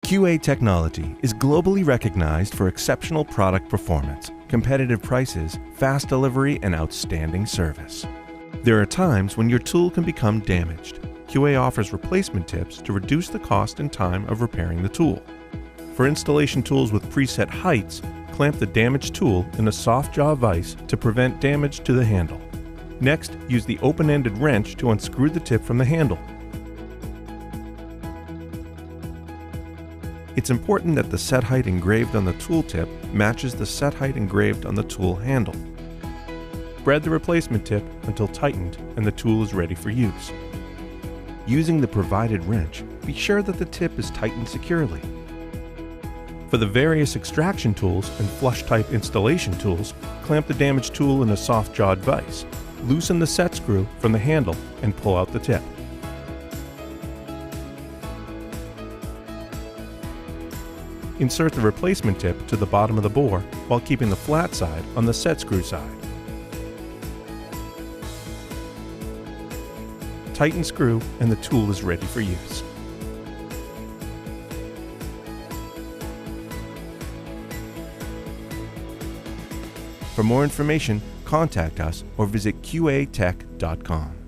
QA Technology is globally recognized for exceptional product performance, competitive prices, fast delivery, and outstanding service. There are times when your tool can become damaged. QA offers replacement tips to reduce the cost and time of repairing the tool. For installation tools with preset heights, clamp the damaged tool in a soft jaw vise to prevent damage to the handle. Next, use the open-ended wrench to unscrew the tip from the handle. It's important that the set height engraved on the tool tip matches the set height engraved on the tool handle. Thread the replacement tip until tightened and the tool is ready for use. Using the provided wrench, be sure that the tip is tightened securely. For the various extraction tools and flush-type installation tools, clamp the damaged tool in a soft-jawed vise. Loosen the set screw from the handle and pull out the tip. Insert the replacement tip to the bottom of the bore while keeping the flat side on the set screw side. Tighten screw and the tool is ready for use. For more information, contact us or visit QAtech.com.